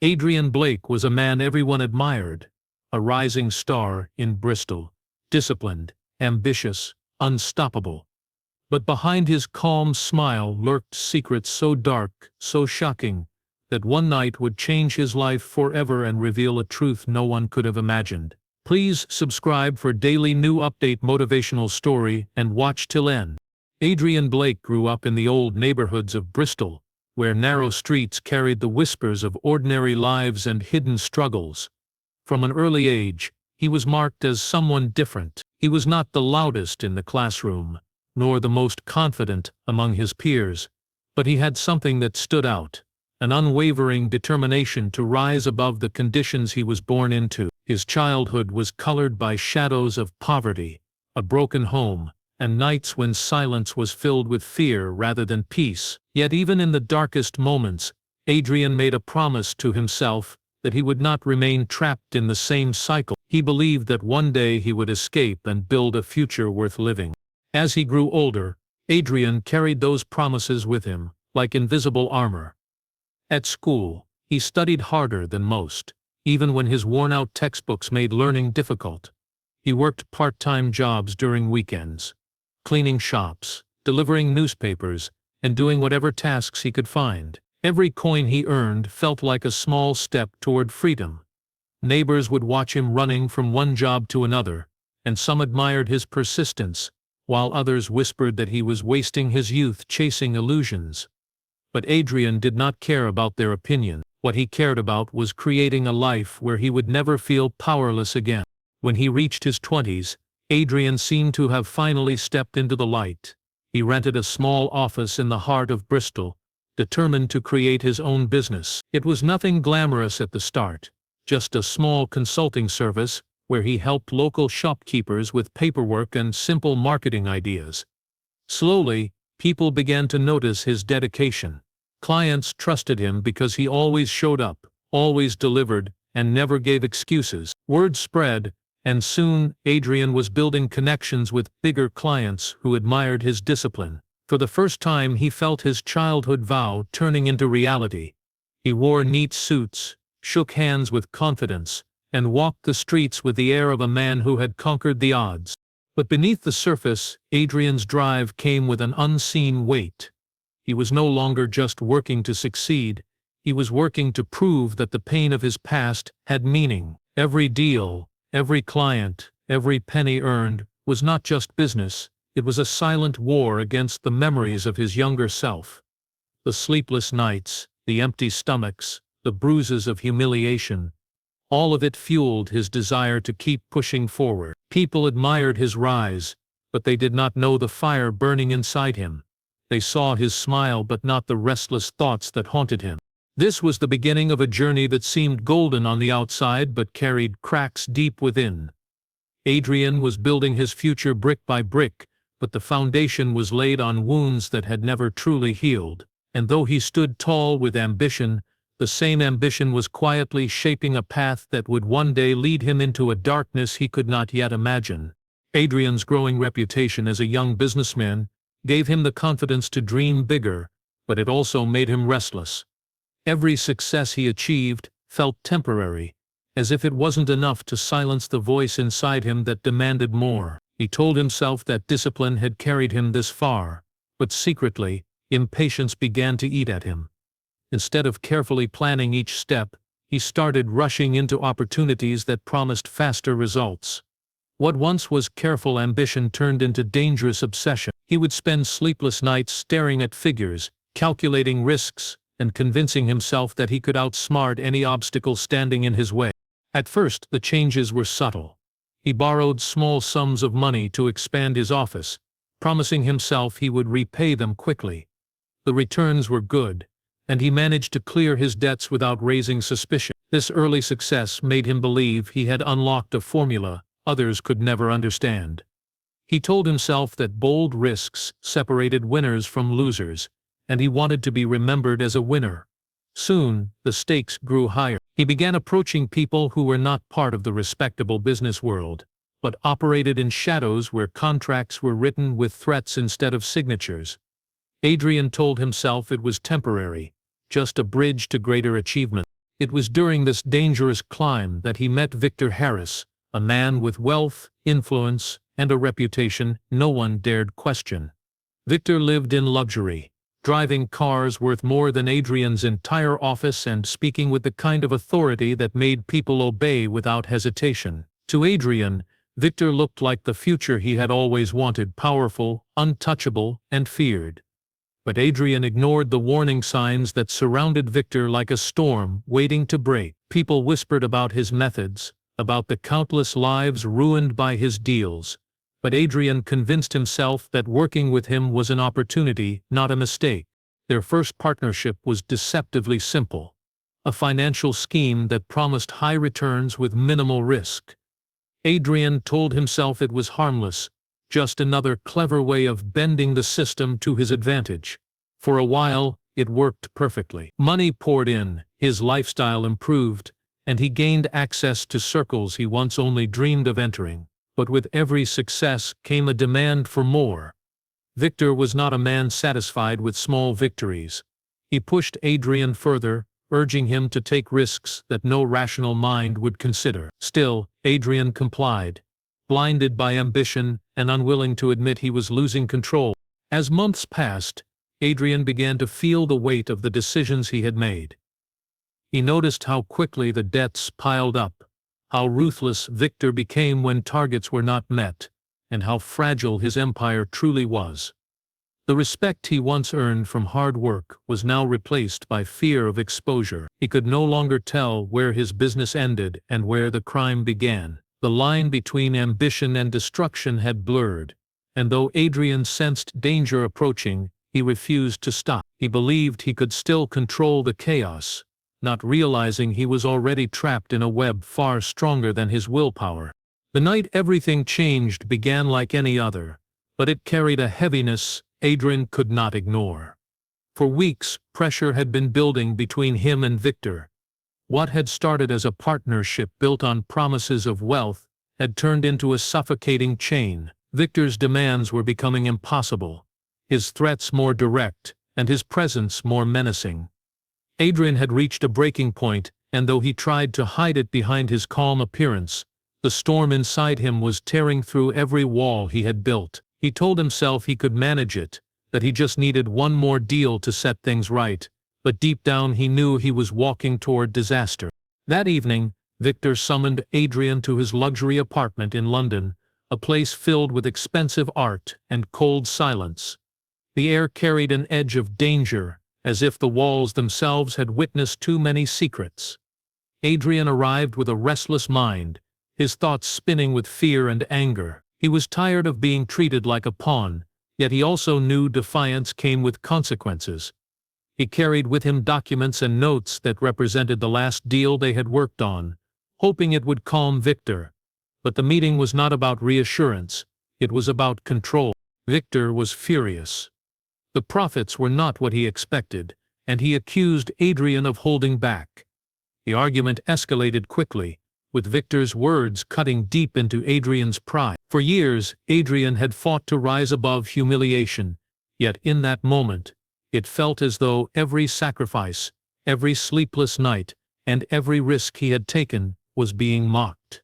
Adrian Blake was a man everyone admired, a rising star in Bristol, disciplined, ambitious, unstoppable. But behind his calm smile lurked secrets so dark, so shocking, that one night would change his life forever and reveal a truth no one could have imagined. Please subscribe for daily new update motivational story and watch till end. Adrian Blake grew up in the old neighborhoods of Bristol, where narrow streets carried the whispers of ordinary lives and hidden struggles. From an early age, he was marked as someone different. He was not the loudest in the classroom, nor the most confident among his peers, but he had something that stood out, an unwavering determination to rise above the conditions he was born into. His childhood was colored by shadows of poverty, a broken home, and nights when silence was filled with fear rather than peace. Yet even in the darkest moments, Adrian made a promise to himself that he would not remain trapped in the same cycle. He believed that one day he would escape and build a future worth living. As he grew older, Adrian carried those promises with him, like invisible armor. At school, he studied harder than most, even when his worn-out textbooks made learning difficult. He worked part-time jobs during weekends, cleaning shops, delivering newspapers, and doing whatever tasks he could find. Every coin he earned felt like a small step toward freedom. Neighbors would watch him running from one job to another, and some admired his persistence, while others whispered that he was wasting his youth chasing illusions. But Adrian did not care about their opinion. What he cared about was creating a life where he would never feel powerless again. When he reached his 20s, Adrian seemed to have finally stepped into the light. He rented a small office in the heart of Bristol, determined to create his own business. It was nothing glamorous at the start, just a small consulting service where he helped local shopkeepers with paperwork and simple marketing ideas. Slowly, people began to notice his dedication. Clients trusted him because he always showed up, always delivered, and never gave excuses. Word spread, and soon Adrian was building connections with bigger clients who admired his discipline. For the first time he felt his childhood vow turning into reality. He wore neat suits, shook hands with confidence, and walked the streets with the air of a man who had conquered the odds. But beneath the surface, Adrian's drive came with an unseen weight. He was no longer just working to succeed, he was working to prove that the pain of his past had meaning. Every deal, every client, every penny earned was not just business, it was a silent war against the memories of his younger self. The sleepless nights, the empty stomachs, the bruises of humiliation, all of it fueled his desire to keep pushing forward. People admired his rise, but they did not know the fire burning inside him. They saw his smile but not the restless thoughts that haunted him. This was the beginning of a journey that seemed golden on the outside but carried cracks deep within. Adrian was building his future brick by brick, but the foundation was laid on wounds that had never truly healed. And though he stood tall with ambition, the same ambition was quietly shaping a path that would one day lead him into a darkness he could not yet imagine. Adrian's growing reputation as a young businessman gave him the confidence to dream bigger, but it also made him restless. Every success he achieved felt temporary, as if it wasn't enough to silence the voice inside him that demanded more. He told himself that discipline had carried him this far, but secretly, impatience began to eat at him. Instead of carefully planning each step, he started rushing into opportunities that promised faster results. What once was careful ambition turned into dangerous obsession. He would spend sleepless nights staring at figures, calculating risks, and convincing himself that he could outsmart any obstacle standing in his way. At first, the changes were subtle. He borrowed small sums of money to expand his office, promising himself he would repay them quickly. The returns were good, and he managed to clear his debts without raising suspicion. This early success made him believe he had unlocked a formula others could never understand. He told himself that bold risks separated winners from losers, and he wanted to be remembered as a winner. Soon, the stakes grew higher. He began approaching people who were not part of the respectable business world, but operated in shadows where contracts were written with threats instead of signatures. Adrian told himself it was temporary, just a bridge to greater achievement. It was during this dangerous climb that he met Victor Harris, a man with wealth, influence, and a reputation no one dared question. Victor lived in luxury, driving cars worth more than Adrian's entire office and speaking with the kind of authority that made people obey without hesitation. To Adrian, Victor looked like the future he had always wanted: powerful, untouchable, and feared. But Adrian ignored the warning signs that surrounded Victor like a storm waiting to break. People whispered about his methods, about the countless lives ruined by his deals. But Adrian convinced himself that working with him was an opportunity, not a mistake. Their first partnership was deceptively simple: a financial scheme that promised high returns with minimal risk. Adrian told himself it was harmless, just another clever way of bending the system to his advantage. For a while, it worked perfectly. Money poured in, his lifestyle improved, and he gained access to circles he once only dreamed of entering. But with every success came a demand for more. Victor was not a man satisfied with small victories. He pushed Adrian further, urging him to take risks that no rational mind would consider. Still, Adrian complied, blinded by ambition and unwilling to admit he was losing control. As months passed, Adrian began to feel the weight of the decisions he had made. He noticed how quickly the debts piled up, how ruthless Victor became when targets were not met, and how fragile his empire truly was. The respect he once earned from hard work was now replaced by fear of exposure. He could no longer tell where his business ended and where the crime began. The line between ambition and destruction had blurred, and though Adrian sensed danger approaching, he refused to stop. He believed he could still control the chaos, not realizing he was already trapped in a web far stronger than his willpower. The night everything changed began like any other, but it carried a heaviness Adrian could not ignore. For weeks, pressure had been building between him and Victor. What had started as a partnership built on promises of wealth had turned into a suffocating chain. Victor's demands were becoming impossible, his threats more direct, and his presence more menacing. Adrian had reached a breaking point, and though he tried to hide it behind his calm appearance, the storm inside him was tearing through every wall he had built. He told himself he could manage it, that he just needed one more deal to set things right, but deep down he knew he was walking toward disaster. That evening, Victor summoned Adrian to his luxury apartment in London, a place filled with expensive art and cold silence. The air carried an edge of danger, as if the walls themselves had witnessed too many secrets. Adrian arrived with a restless mind, his thoughts spinning with fear and anger. He was tired of being treated like a pawn, yet he also knew defiance came with consequences. He carried with him documents and notes that represented the last deal they had worked on, hoping it would calm Victor. But the meeting was not about reassurance, it was about control. Victor was furious. The profits were not what he expected, and he accused Adrian of holding back. The argument escalated quickly, with Victor's words cutting deep into Adrian's pride. For years, Adrian had fought to rise above humiliation, yet in that moment, it felt as though every sacrifice, every sleepless night, and every risk he had taken was being mocked.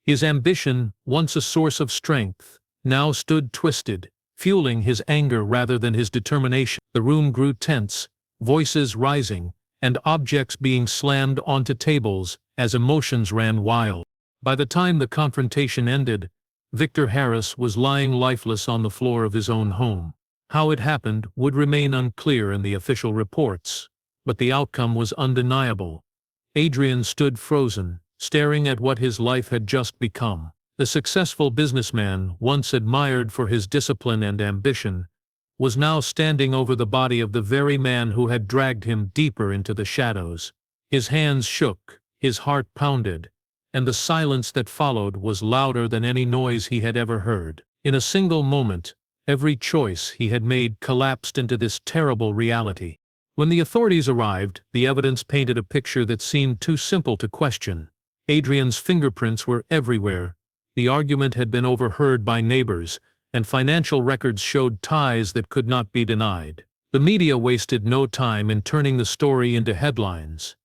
His ambition, once a source of strength, now stood twisted, fueling his anger rather than his determination. The room grew tense, voices rising, and objects being slammed onto tables as emotions ran wild. By the time the confrontation ended, Victor Harris was lying lifeless on the floor of his own home. How it happened would remain unclear in the official reports, but the outcome was undeniable. Adrian stood frozen, staring at what his life had just become. The successful businessman, once admired for his discipline and ambition, was now standing over the body of the very man who had dragged him deeper into the shadows. His hands shook, his heart pounded, and the silence that followed was louder than any noise he had ever heard. In a single moment, every choice he had made collapsed into this terrible reality. When the authorities arrived, the evidence painted a picture that seemed too simple to question. Adrian's fingerprints were everywhere. The argument had been overheard by neighbors, and financial records showed ties that could not be denied. The media wasted no time in turning the story into headlines.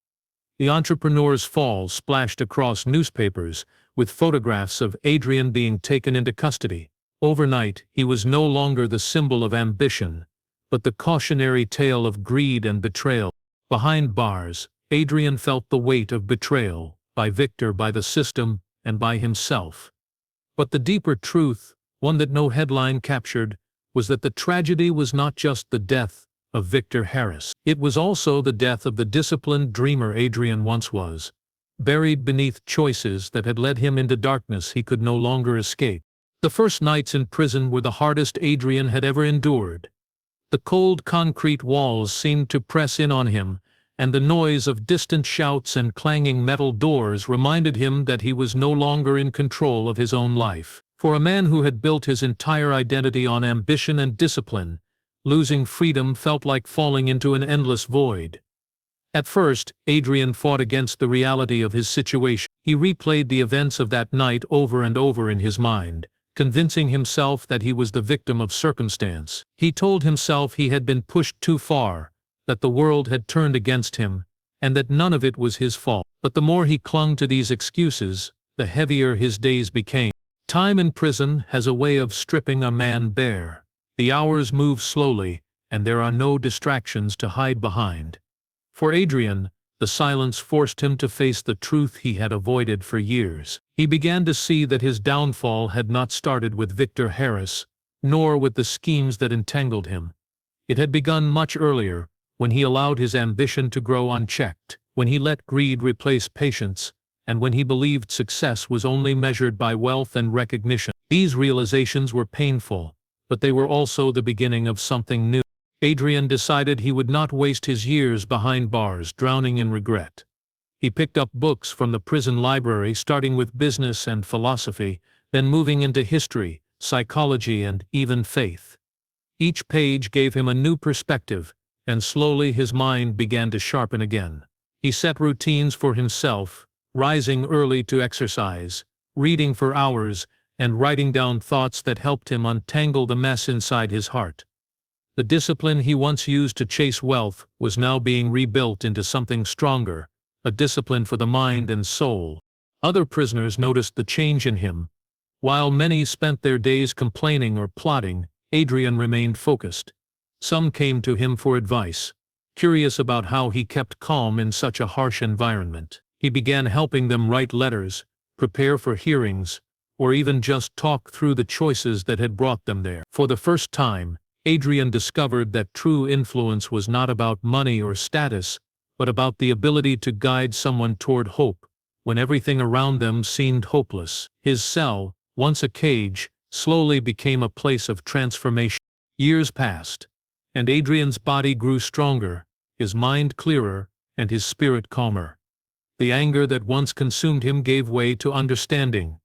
The entrepreneur's fall splashed across newspapers, with photographs of Adrian being taken into custody. Overnight, he was no longer the symbol of ambition, but the cautionary tale of greed and betrayal. Behind bars, Adrian felt the weight of betrayal, by Victor, by the system, and by himself. But the deeper truth, one that no headline captured, was that the tragedy was not just the death of Victor Harris. It was also the death of the disciplined dreamer Adrian once was, buried beneath choices that had led him into darkness he could no longer escape. The first nights in prison were the hardest Adrian had ever endured. The cold concrete walls seemed to press in on him, and the noise of distant shouts and clanging metal doors reminded him that he was no longer in control of his own life. For a man who had built his entire identity on ambition and discipline, losing freedom felt like falling into an endless void. At first, Adrian fought against the reality of his situation. He replayed the events of that night over and over in his mind, convincing himself that he was the victim of circumstance. He told himself he had been pushed too far, that the world had turned against him, and that none of it was his fault. But the more he clung to these excuses, the heavier his days became. Time in prison has a way of stripping a man bare. The hours move slowly, and there are no distractions to hide behind. For Adrian, the silence forced him to face the truth he had avoided for years. He began to see that his downfall had not started with Victor Harris, nor with the schemes that entangled him. It had begun much earlier, when he allowed his ambition to grow unchecked, when he let greed replace patience, and when he believed success was only measured by wealth and recognition. These realizations were painful, but they were also the beginning of something new. Adrian decided he would not waste his years behind bars drowning in regret. He picked up books from the prison library, starting with business and philosophy, then moving into history, psychology, and even faith. Each page gave him a new perspective, and slowly his mind began to sharpen again. He set routines for himself, rising early to exercise, reading for hours, and writing down thoughts that helped him untangle the mess inside his heart. The discipline he once used to chase wealth was now being rebuilt into something stronger, a discipline for the mind and soul. Other prisoners noticed the change in him. While many spent their days complaining or plotting, Adrian remained focused. Some came to him for advice, curious about how he kept calm in such a harsh environment. He began helping them write letters, prepare for hearings, or even just talk through the choices that had brought them there. For the first time, Adrian discovered that true influence was not about money or status, but about the ability to guide someone toward hope, when everything around them seemed hopeless. His cell, once a cage, slowly became a place of transformation. Years passed, and Adrian's body grew stronger, his mind clearer, and his spirit calmer. The anger that once consumed him gave way to understanding.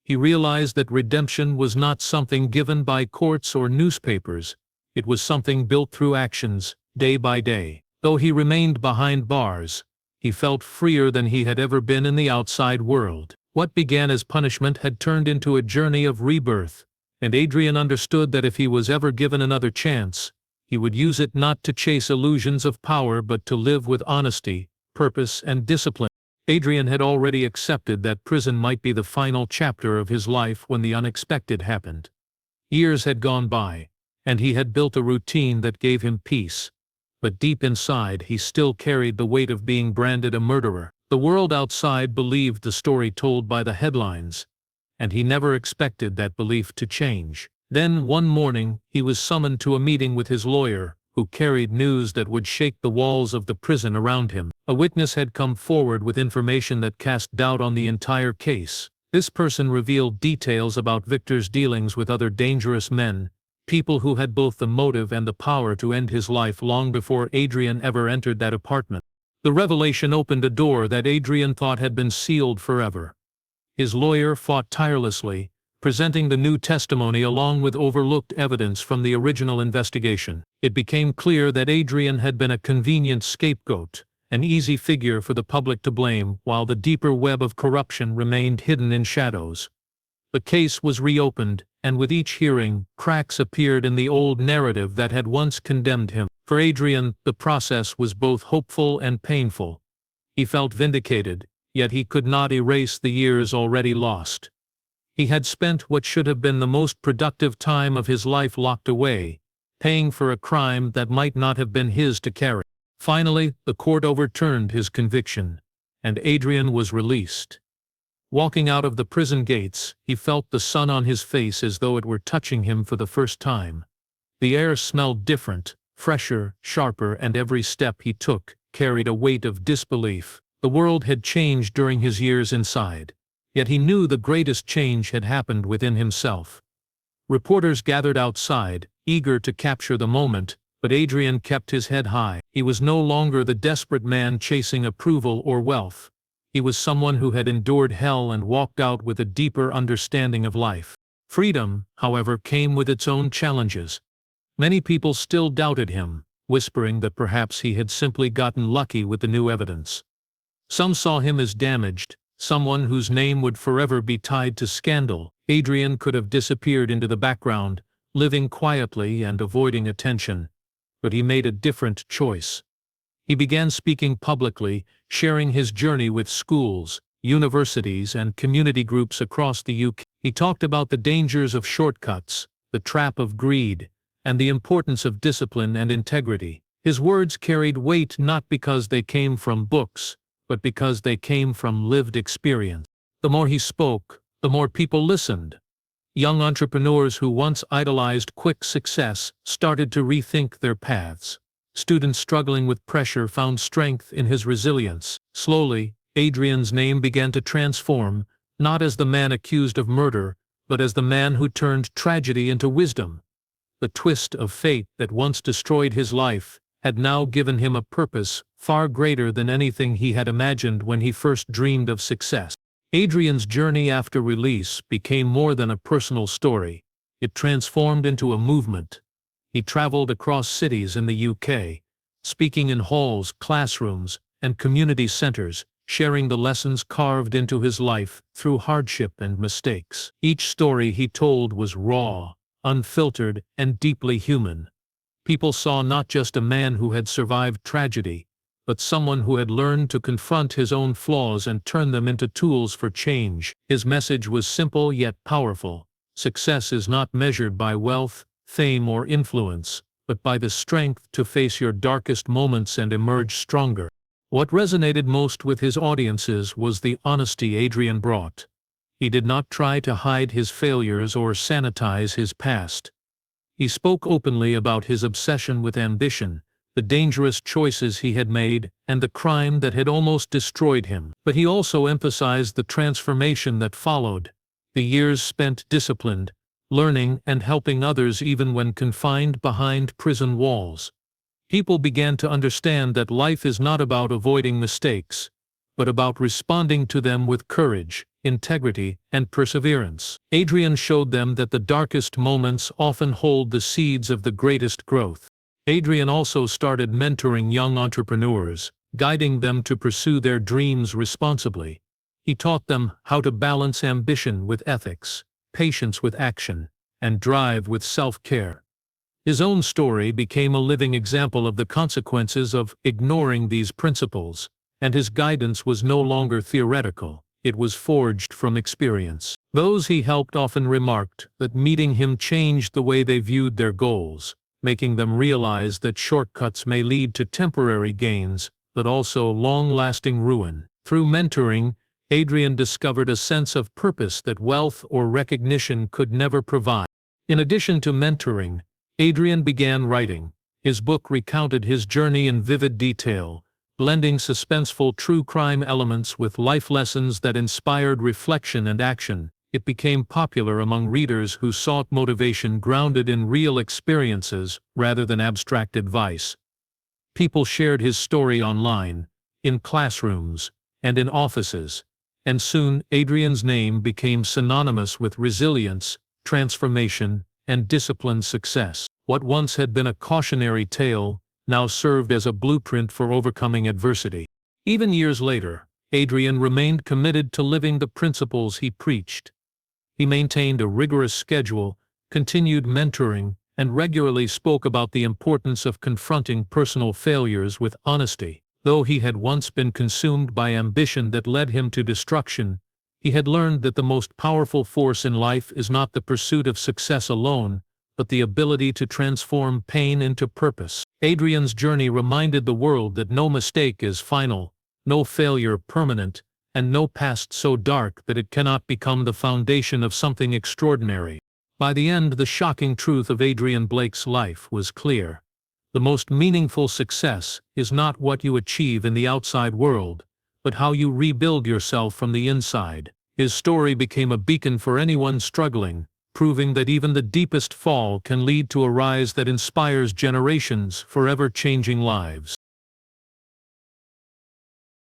He realized that redemption was not something given by courts or newspapers. It was something built through actions, day by day. Though he remained behind bars, he felt freer than he had ever been in the outside world. What began as punishment had turned into a journey of rebirth, and Adrian understood that if he was ever given another chance, he would use it not to chase illusions of power but to live with honesty, purpose, and discipline. Adrian had already accepted that prison might be the final chapter of his life when the unexpected happened. Years had gone by, and he had built a routine that gave him peace, but deep inside he still carried the weight of being branded a murderer. The world outside believed the story told by the headlines, and he never expected that belief to change. Then one morning he was summoned to a meeting with his lawyer, who carried news that would shake the walls of the prison around him. A witness had come forward with information that cast doubt on the entire case. This person revealed details about Victor's dealings with other dangerous men, people who had both the motive and the power to end his life long before Adrian ever entered that apartment. The revelation opened a door that Adrian thought had been sealed forever. His lawyer fought tirelessly, presenting the new testimony along with overlooked evidence from the original investigation. It became clear that Adrian had been a convenient scapegoat, an easy figure for the public to blame, while the deeper web of corruption remained hidden in shadows. The case was reopened, and with each hearing, cracks appeared in the old narrative that had once condemned him. For Adrian, the process was both hopeful and painful. He felt vindicated, yet he could not erase the years already lost. He had spent what should have been the most productive time of his life locked away, paying for a crime that might not have been his to carry. Finally, the court overturned his conviction, and Adrian was released. Walking out of the prison gates, he felt the sun on his face as though it were touching him for the first time. The air smelled different, fresher, sharper, and every step he took carried a weight of disbelief. The world had changed during his years inside, yet he knew the greatest change had happened within himself. Reporters gathered outside, eager to capture the moment, but Adrian kept his head high. He was no longer the desperate man chasing approval or wealth. He was someone who had endured hell and walked out with a deeper understanding of life. Freedom, however, came with its own challenges. Many people still doubted him, whispering that perhaps he had simply gotten lucky with the new evidence. Some saw him as damaged, someone whose name would forever be tied to scandal. Adrian could have disappeared into the background, living quietly and avoiding attention. But he made a different choice. He began speaking publicly, sharing his journey with schools, universities, and community groups across the UK. He talked about the dangers of shortcuts, the trap of greed, and the importance of discipline and integrity. His words carried weight not because they came from books, but because they came from lived experience. The more he spoke, the more people listened. Young entrepreneurs who once idolized quick success started to rethink their paths. Students struggling with pressure found strength in his resilience. Slowly, Adrian's name began to transform, not as the man accused of murder, but as the man who turned tragedy into wisdom. The twist of fate that once destroyed his life had now given him a purpose far greater than anything he had imagined when he first dreamed of success. Adrian's journey after release became more than a personal story. It transformed into a movement. He traveled across cities in the UK, speaking in halls, classrooms, and community centers, sharing the lessons carved into his life through hardship and mistakes. Each story he told was raw, unfiltered, and deeply human. People saw not just a man who had survived tragedy, but someone who had learned to confront his own flaws and turn them into tools for change. His message was simple yet powerful. Success is not measured by wealth, fame, or influence, but by the strength to face your darkest moments and emerge stronger. What resonated most with his audiences was the honesty Adrian brought. He did not try to hide his failures or sanitize his past. He spoke openly about his obsession with ambition, the dangerous choices he had made, and the crime that had almost destroyed him. But he also emphasized the transformation that followed, the years spent disciplined, learning, and helping others even when confined behind prison walls. People began to understand that life is not about avoiding mistakes, but about responding to them with courage, integrity, and perseverance. Adrian showed them that the darkest moments often hold the seeds of the greatest growth. Adrian also started mentoring young entrepreneurs, guiding them to pursue their dreams responsibly. He taught them how to balance ambition with ethics, patience with action, and drive with self-care. His own story became a living example of the consequences of ignoring these principles, and his guidance was no longer theoretical. It was forged from experience. Those he helped often remarked that meeting him changed the way they viewed their goals, making them realize that shortcuts may lead to temporary gains, but also long-lasting ruin. Through mentoring, Adrian discovered a sense of purpose that wealth or recognition could never provide. In addition to mentoring, Adrian began writing. His book recounted his journey in vivid detail, blending suspenseful true crime elements with life lessons that inspired reflection and action. It became popular among readers who sought motivation grounded in real experiences rather than abstract advice. People shared his story online, in classrooms, and in offices, and soon Adrian's name became synonymous with resilience, transformation, and disciplined success. What once had been a cautionary tale now served as a blueprint for overcoming adversity. Even years later, Adrian remained committed to living the principles he preached. He maintained a rigorous schedule, continued mentoring, and regularly spoke about the importance of confronting personal failures with honesty. Though he had once been consumed by ambition that led him to destruction, he had learned that the most powerful force in life is not the pursuit of success alone, but the ability to transform pain into purpose. Adrian's journey reminded the world that no mistake is final, no failure permanent, and no past so dark that it cannot become the foundation of something extraordinary. By the end, the shocking truth of Adrian Blake's life was clear. The most meaningful success is not what you achieve in the outside world, but how you rebuild yourself from the inside. His story became a beacon for anyone struggling, proving that even the deepest fall can lead to a rise that inspires generations, forever changing lives.